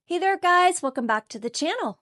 Hey there guys, welcome back to the channel.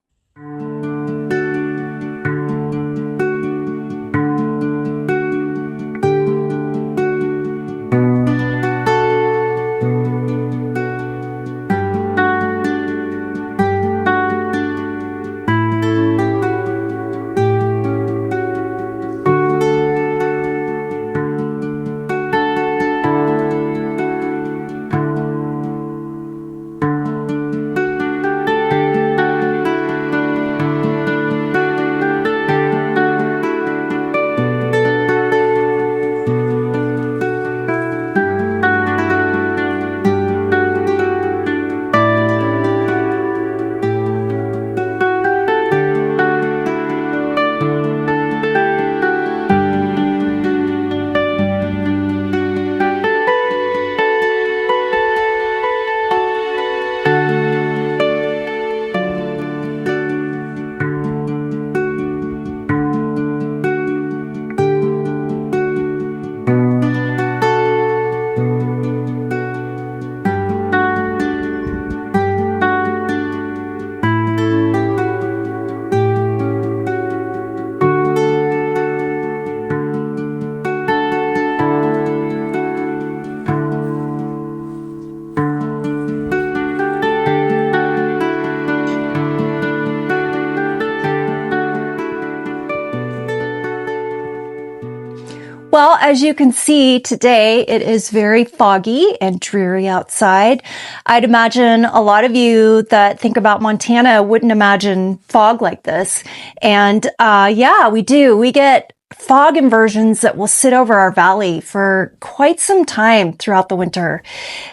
Well, as you can see today, it is very foggy and dreary outside. I'd imagine a lot of you that think about Montana wouldn't imagine fog like this. And yeah, we do. We get fog inversions that will sit over our valley for quite some time throughout the winter.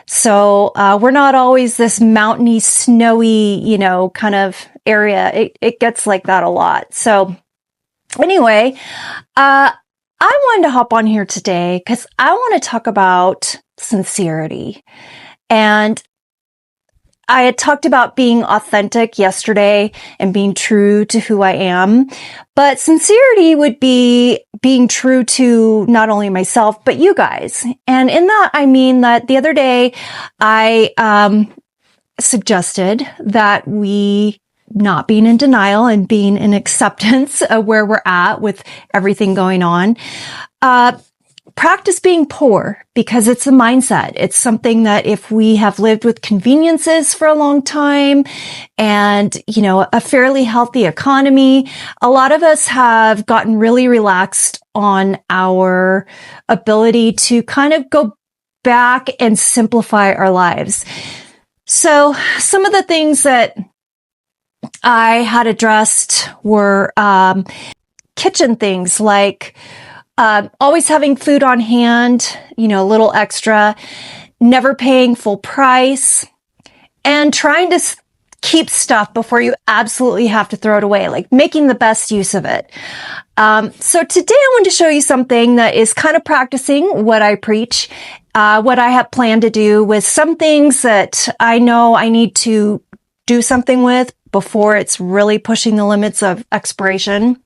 So we're not always this mountainy, snowy, kind of area. It gets like that a lot. So anyway, I wanted to hop on here today because I want to talk about sincerity. And I had talked about being authentic yesterday and being true to who I am. But sincerity would be being true to not only myself, but you guys. And in that, I mean that the other day I suggested that we not being in denial and being in acceptance of where we're at with everything going on. Practice being poor because it's a mindset. It's something that if we have lived with conveniences for a long time and, a fairly healthy economy, a lot of us have gotten really relaxed on our ability to kind of go back and simplify our lives. So some of the things that I had addressed were kitchen things like always having food on hand, a little extra, never paying full price, and trying to keep stuff before you absolutely have to throw it away, like making the best use of it. So today I want to show you something that is kind of practicing what I preach, what I have planned to do with some things that I know I need to do something with before it's really pushing the limits of expiration,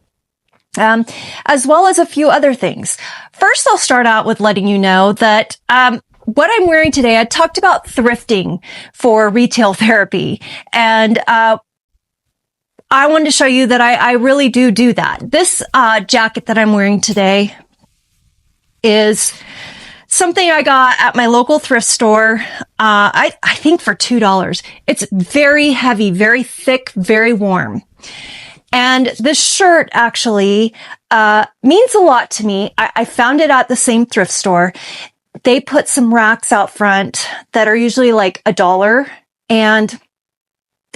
as well as a few other things. First, I'll start out with letting you know that what I'm wearing today, I talked about thrifting for retail therapy, and I wanted to show you that I really do that. This jacket that I'm wearing today is something I got at my local thrift store, I think for $2. It's very heavy, very thick, very warm. And this shirt actually means a lot to me. I found it at the same thrift store. They put some racks out front that are usually like $1. And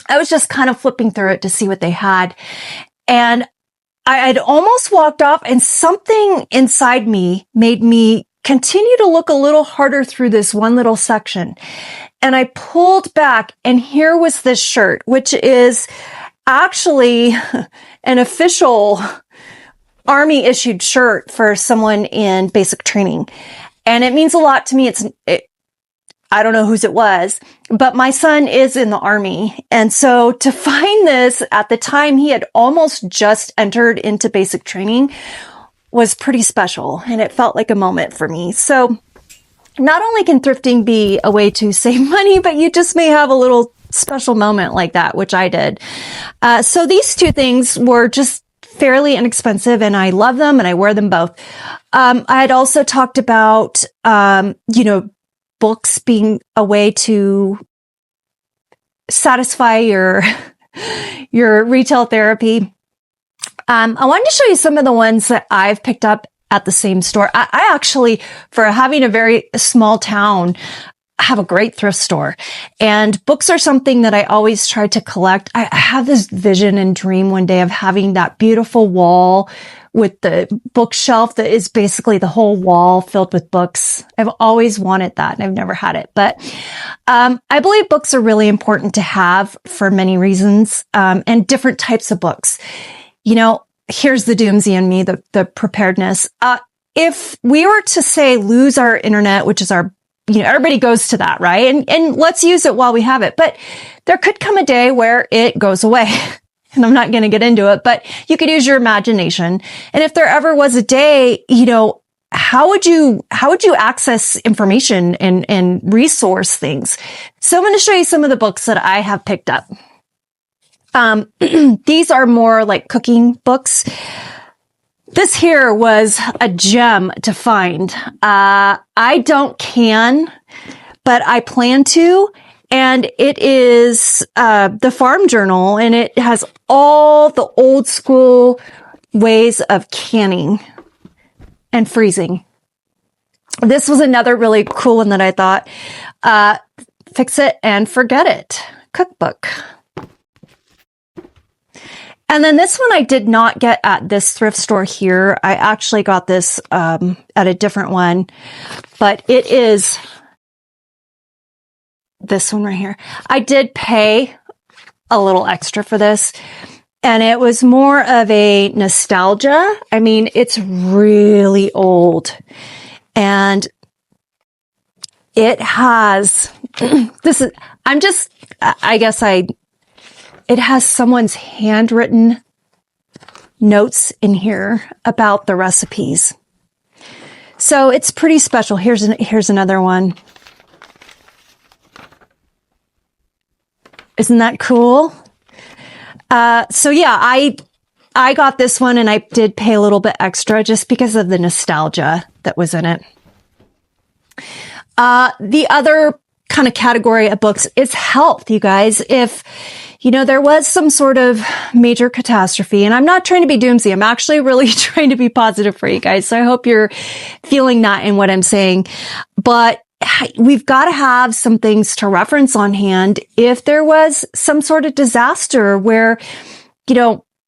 I was just kind of flipping through it to see what they had. And I'd almost walked off and something inside me made me continue to look a little harder through this one little section. And I pulled back and here was this shirt, which is actually an official Army issued shirt for someone in basic training. And it means a lot to me. I don't know whose it was, but my son is in the Army. And so to find this at the time he had almost just entered into basic training was pretty special, and it felt like a moment for me. So not only can thrifting be a way to save money, but you just may have a little special moment like that, which I did. So these two things were just fairly inexpensive, and I love them and I wear them both. I had also talked about, books being a way to satisfy your retail therapy. I wanted to show you some of the ones that I've picked up at the same store. I actually, for having a very small town, have a great thrift store, and books are something that I always try to collect. I have this vision and dream one day of having that beautiful wall with the bookshelf that is basically the whole wall filled with books. I've always wanted that, and I've never had it. But I believe books are really important to have for many reasons, and different types of books. Here's the doomsy in me, the preparedness. If we were to say lose our internet, which is our, everybody goes to that, right? And let's use it while we have it. But there could come a day where it goes away. And I'm not going to get into it, but you could use your imagination. And if there ever was a day, how would you access information and resource things? So I'm going to show you some of the books that I have picked up. These are more like cooking books. This here was a gem to find. I don't can, but I plan to. And it is the Farm Journal, and it has all the old school ways of canning and freezing. This was another really cool one that I thought, Fix It and Forget It cookbook. And then this one I did not get at this thrift store here. I actually got this at a different one, but it is this one right here. I did pay a little extra for this, and it was more of a nostalgia. I mean, it's really old, and it has, it has someone's handwritten notes in here about the recipes. So it's pretty special. Here's another one. Isn't that cool? So yeah, I got this one, and I did pay a little bit extra just because of the nostalgia that was in it. The other kind of category of books is health, you guys. If, there was some sort of major catastrophe, and I'm not trying to be doomsday. I'm actually really trying to be positive for you guys. So I hope you're feeling that in what I'm saying. But we've got to have some things to reference on hand if there was some sort of disaster where,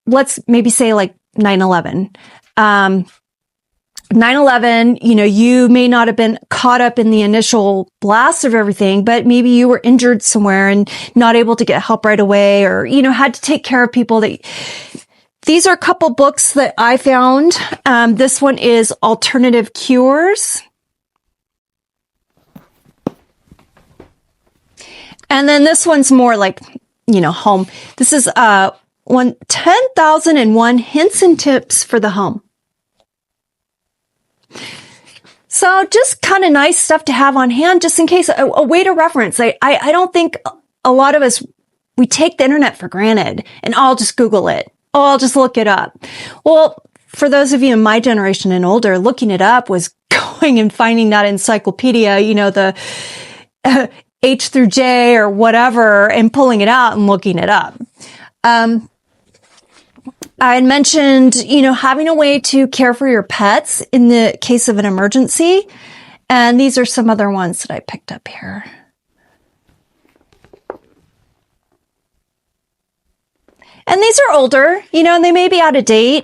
let's maybe say like 9/11. 9/11, you may not have been caught up in the initial blast of everything, but maybe you were injured somewhere and not able to get help right away, or, had to take care of people These are a couple books that I found. This one is Alternative Cures. And then this one's more like, home. This is 10,001 Hints and Tips for the Home. So just kind of nice stuff to have on hand, just in case, a way to reference. I don't think a lot of us, we take the internet for granted, and I'll just Google it. Oh, I'll just look it up. Well, for those of you in my generation and older, looking it up was going and finding that encyclopedia, the H through J or whatever, and pulling it out and looking it up. I had mentioned, having a way to care for your pets in the case of an emergency. And these are some other ones that I picked up here. And these are older, and they may be out of date,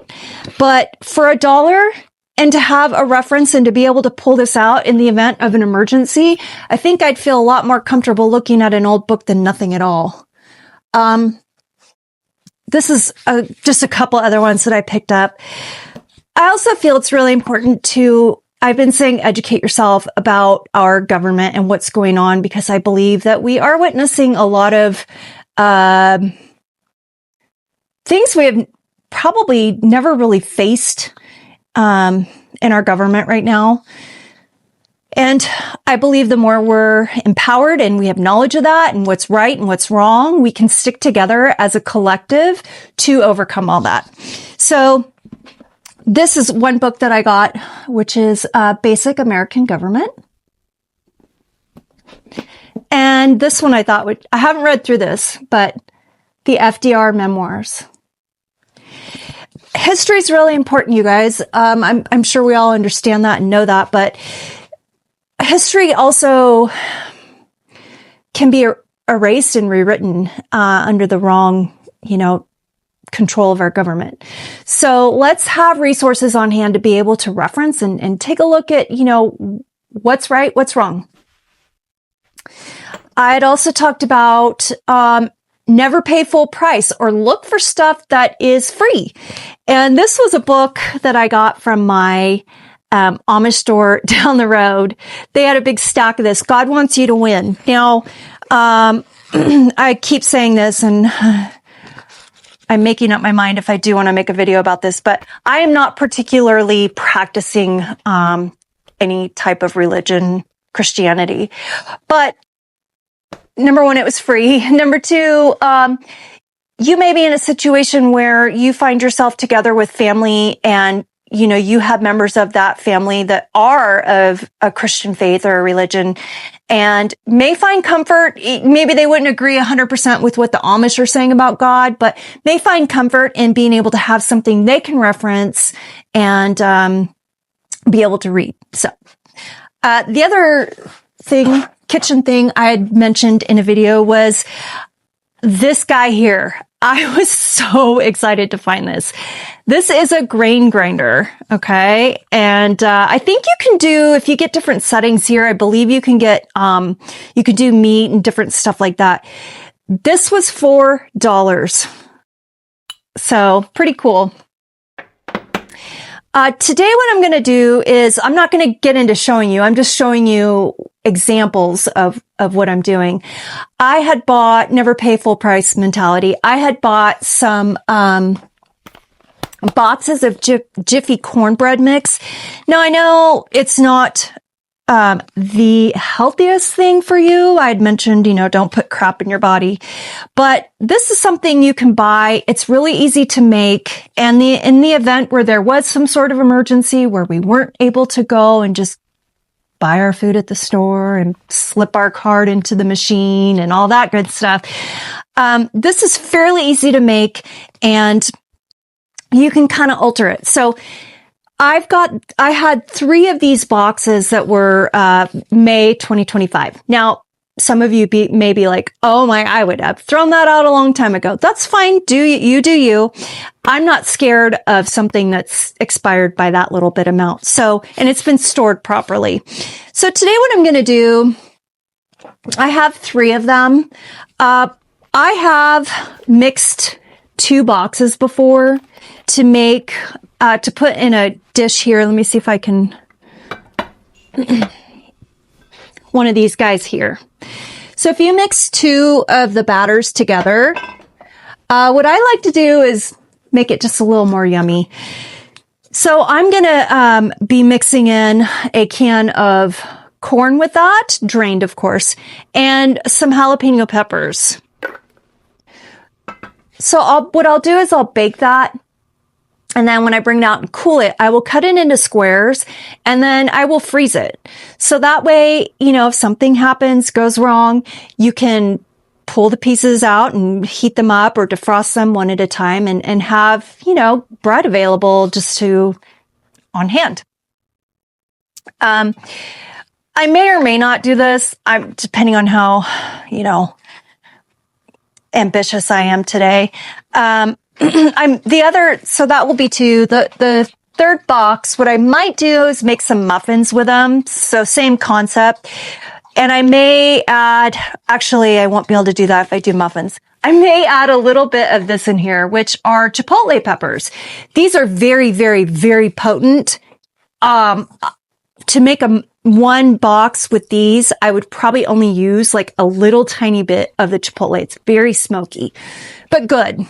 but for $1 and to have a reference and to be able to pull this out in the event of an emergency, I think I'd feel a lot more comfortable looking at an old book than nothing at all. This is just a couple other ones that I picked up. I also feel it's really important to, I've been saying, educate yourself about our government and what's going on, because I believe that we are witnessing a lot of things we have probably never really faced in our government right now. And I believe the more we're empowered and we have knowledge of that and what's right and what's wrong, we can stick together as a collective to overcome all that. So this is one book that I got, which is Basic American Government. And this one I thought I haven't read through this, but the FDR memoirs. History is really important, you guys. I'm sure we all understand that and know that, but history also can be erased and rewritten under the wrong, control of our government. So let's have resources on hand to be able to reference and take a look at, what's right, what's wrong. I'd also talked about never pay full price or look for stuff that is free. And this was a book that I got from my Amish store down the road. They had a big stack of this. God Wants You to Win. Now, I keep saying this and I'm making up my mind if I do want to make a video about this, but I am not particularly practicing any type of religion, Christianity. But number one, it was free. Number two, you may be in a situation where you find yourself together with family and, you have members of that family that are of a Christian faith or a religion and may find comfort. Maybe they wouldn't agree 100% with what the Amish are saying about God, but may find comfort in being able to have something they can reference and be able to read. So the other kitchen thing I had mentioned in a video was this guy here. I was so excited to find this. This is a grain grinder, okay? And I think you can do, if you get different settings here, I believe you can get, you can do meat and different stuff like that. This was $4. So pretty cool. Today what I'm going to do is I'm not going to get into showing you. I'm just showing you examples of what I'm doing. I had bought never pay full price mentality. I had bought some, boxes of Jiffy cornbread mix. Now I know it's not, the healthiest thing for you. I had mentioned, don't put crap in your body, but this is something you can buy. It's really easy to make. And in the event where there was some sort of emergency where we weren't able to go and just buy our food at the store and slip our card into the machine and all that good stuff. This is fairly easy to make and you can kind of alter it. So I had 3 of these boxes that were, May 2025. Now, some of you may be like, oh my, I would have thrown that out a long time ago. That's fine. You do you. I'm not scared of something that's expired by that little bit amount. So, and it's been stored properly. So today what I'm going to do, I have 3 of them. I have mixed 2 boxes before to make, to put in a dish here. Let me see if I can, one of these guys here. So if you mix 2 of the batters together, what I like to do is make it just a little more yummy. So I'm going to be mixing in a can of corn with that, drained of course, and some jalapeno peppers. So what I'll do is I'll bake that. And then when I bring it out and cool it, I will cut it into squares and then I will freeze it. So that way, if something happens, goes wrong, you can pull the pieces out and heat them up or defrost them one at a time and have, bread available just on hand. I may or may not do this. Depending on how, ambitious I am today. So that will be 2. The third box, what I might do is make some muffins with them. So same concept. And I may add, actually, I won't be able to do that if I do muffins. I may add a little bit of this in here, which are chipotle peppers. These are very, very, very potent. To make one box with these, I would probably only use like a little tiny bit of the chipotle. It's very smoky, but good.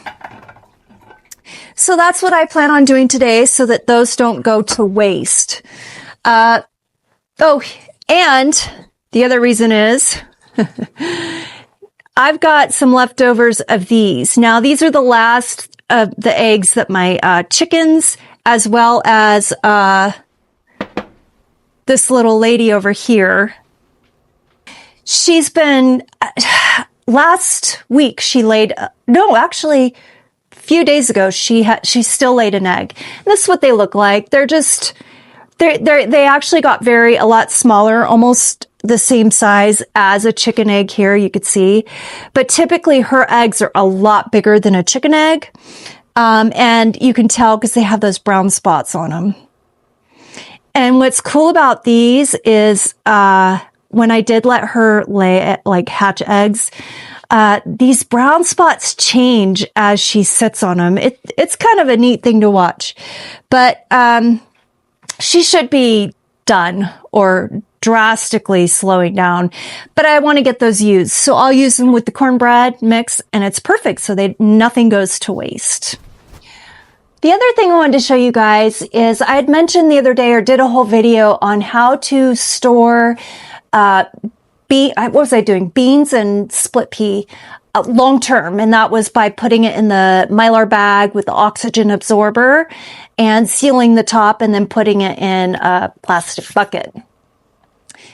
So that's what I plan on doing today so that those don't go to waste. And the other reason is I've got some leftovers of these. Now, these are the last of the eggs that my chickens, as well as this little lady over here. She's been, last week she laid, no, actually, a few days ago, she still laid an egg. And this is what they look like. They're just, they actually got a lot smaller, almost the same size as a chicken egg here, you could see. But typically her eggs are a lot bigger than a chicken egg. And you can tell because they have those brown spots on them. And what's cool about these is, when I did let her hatch eggs, these brown spots change as she sits on them. It's kind of a neat thing to watch, but, she should be done or drastically slowing down, but I want to get those used. So I'll use them with the cornbread mix and it's perfect. So nothing goes to waste. The other thing I wanted to show you guys is I had mentioned the other day or did a whole video on how to store what was I doing? Beans and split pea long term. And that was by putting it in the Mylar bag with the oxygen absorber and sealing the top and then putting it in a plastic bucket.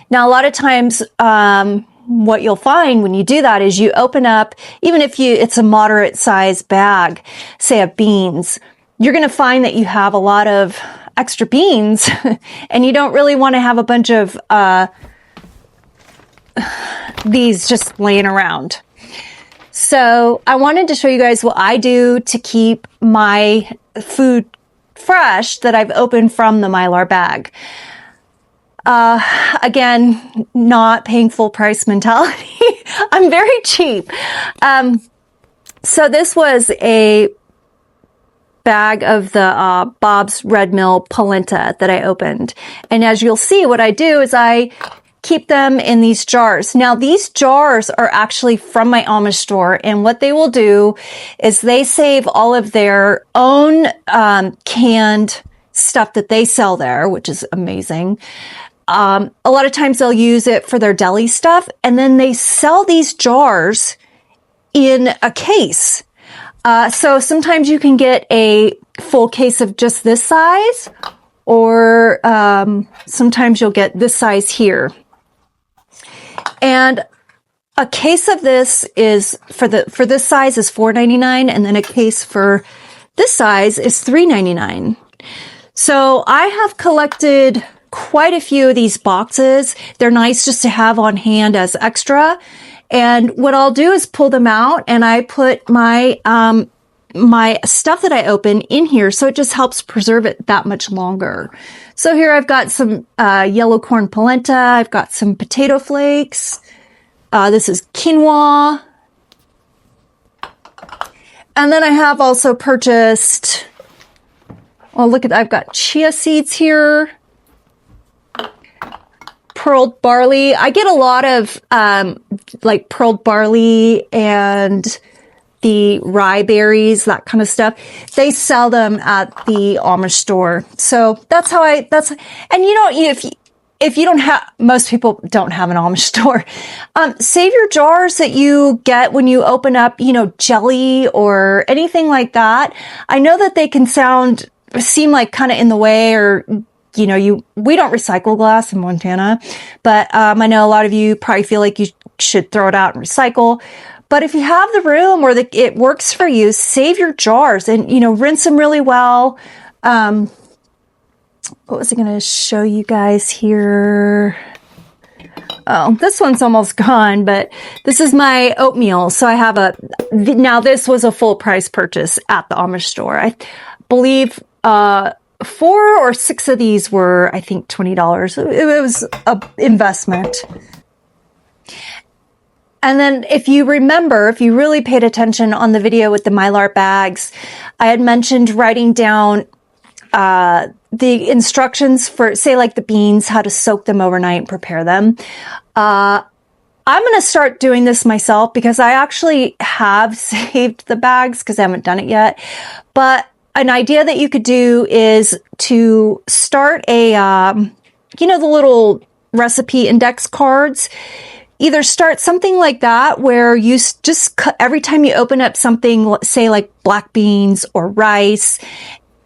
Now, a lot of times, what you'll find when you do that is you open up, even if it's a moderate size bag, say of beans, you're going to find that you have a lot of extra beans and you don't really want to have a bunch of these just laying around. So I wanted to show you guys what I do to keep my food fresh that I've opened from the Mylar bag. Again, not paying full price mentality. I'm very cheap. So this was a bag of the Bob's Red Mill polenta that I opened. And as you'll see, what I do is I keep them in these jars. Now, these jars are actually from my Amish store, and what they will do is they save all of their own canned stuff that they sell there, which is amazing. A lot of times they'll use it for their deli stuff, and then they sell these jars in a case. So sometimes you can get a full case of just this size, or sometimes you'll get this size here. And a case of this is for this size is $4.99, and then a case for this size is $3.99. So I have collected quite a few of these boxes. They're nice just to have on hand as extra. And what I'll do is pull them out and I put my my stuff that I open in here, so it just helps preserve it that much longer. So here I've got some yellow corn polenta. I've got some potato flakes. This is quinoa. And then I have also purchased, oh, look at, I've got chia seeds here. Pearled barley. I get a lot of like pearled barley and the rye berries, that kind of stuff. They sell them at the Amish store. So that's how and you know, if you don't have, most people don't have an Amish store, save your jars that you get when you open up, you know, jelly or anything like that. I know that they can seem like kind of in the way, or, you know, we don't recycle glass in Montana, but I know a lot of you probably feel like you should throw it out and recycle. But if you have the room or it works for you, save your jars and, you know, rinse them really well. What was I going to show you guys here? Oh, this one's almost gone, but this is my oatmeal. So I have now this was a full price purchase at the Amish store. I believe 4 or 6 of these were, I think, $20. It was an investment. And then if you remember, if you really paid attention on the video with the Mylar bags, I had mentioned writing down the instructions for, say, like the beans, how to soak them overnight and prepare them. I'm going to start doing this myself because I actually have saved the bags because I haven't done it yet. But an idea that you could do is to start you know, the little recipe index cards. Either start something like that where you just every time you open up something, say like black beans or rice,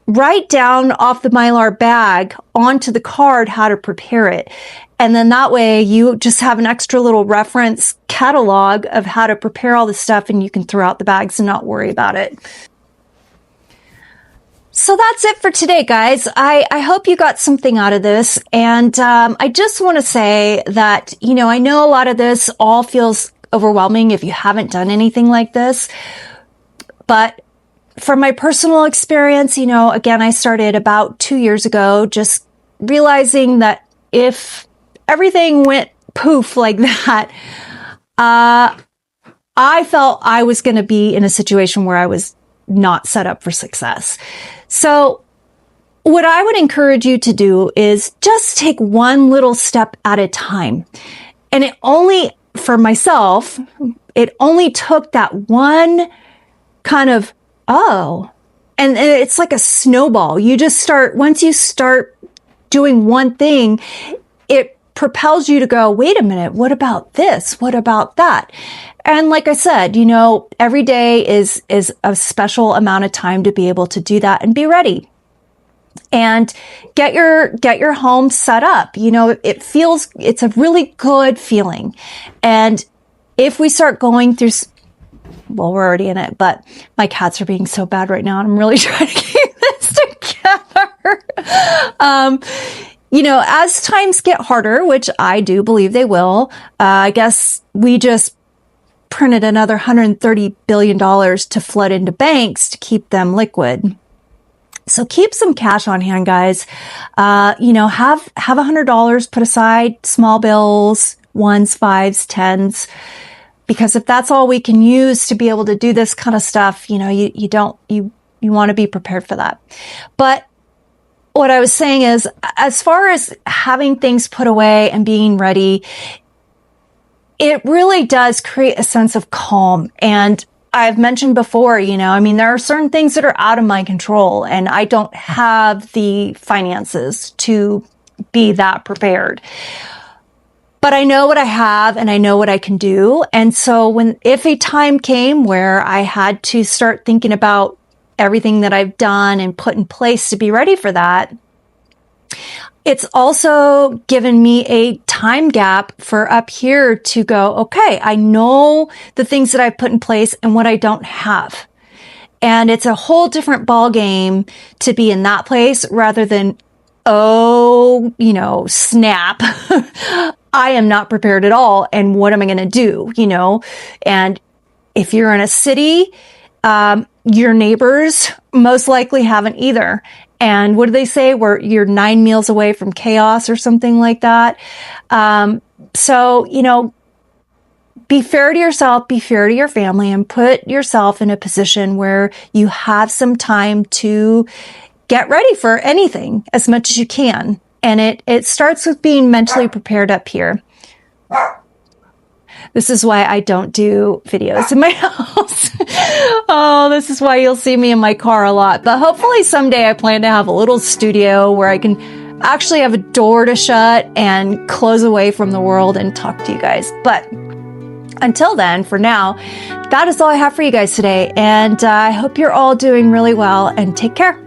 write down off the Mylar bag onto the card how to prepare it. And then that way you just have an extra little reference catalog of how to prepare all the stuff, and you can throw out the bags and not worry about it. So that's it for today, guys. I hope you got something out of this. And I just want to say that, I know a lot of this all feels overwhelming if you haven't done anything like this. But from my personal experience, again, I started about 2 years ago, just realizing that if everything went poof like that, I felt I was going to be in a situation where I was not set up for success. So what I would encourage you to do is just take one little step at a time. And for myself, it only took that one kind of, and it's like a snowball. Once you start doing one thing, it propels you to go, wait a minute, what about this? What about that? And like I said, every day is a special amount of time to be able to do that and be ready. And get your home set up. It's a really good feeling. And if we start going through, well, we're already in it, but my cats are being so bad right now, and I'm really trying to keep this together. As times get harder, which I do believe they will, I guess we just printed another $130 billion to flood into banks to keep them liquid. So keep some cash on hand, guys. Have $100 put aside, small bills, ones, fives, tens, because if that's all we can use to be able to do this kind of stuff, you want to be prepared for that. But what I was saying is, as far as having things put away and being ready, it really does create a sense of calm. And I've mentioned before, there are certain things that are out of my control, and I don't have the finances to be that prepared. But I know what I have and I know what I can do. And so if a time came where I had to start thinking about everything that I've done and put in place to be ready for that, it's also given me a time gap for up here to go, okay, I know the things that I've put in place and what I don't have. And it's a whole different ball game to be in that place rather than, snap. I am not prepared at all. And what am I going to do? And if you're in a city, your neighbors most likely haven't either. And what do they say? Where you're 9 meals away from chaos or something like that. So, be fair to yourself, be fair to your family, and put yourself in a position where you have some time to get ready for anything as much as you can. And it starts with being mentally prepared up here. This is why I don't do videos in my house. This is why you'll see me in my car a lot. But hopefully someday I plan to have a little studio where I can actually have a door to shut and close away from the world and talk to you guys. But until then, for now, that is all I have for you guys today. And I hope you're all doing really well, and take care.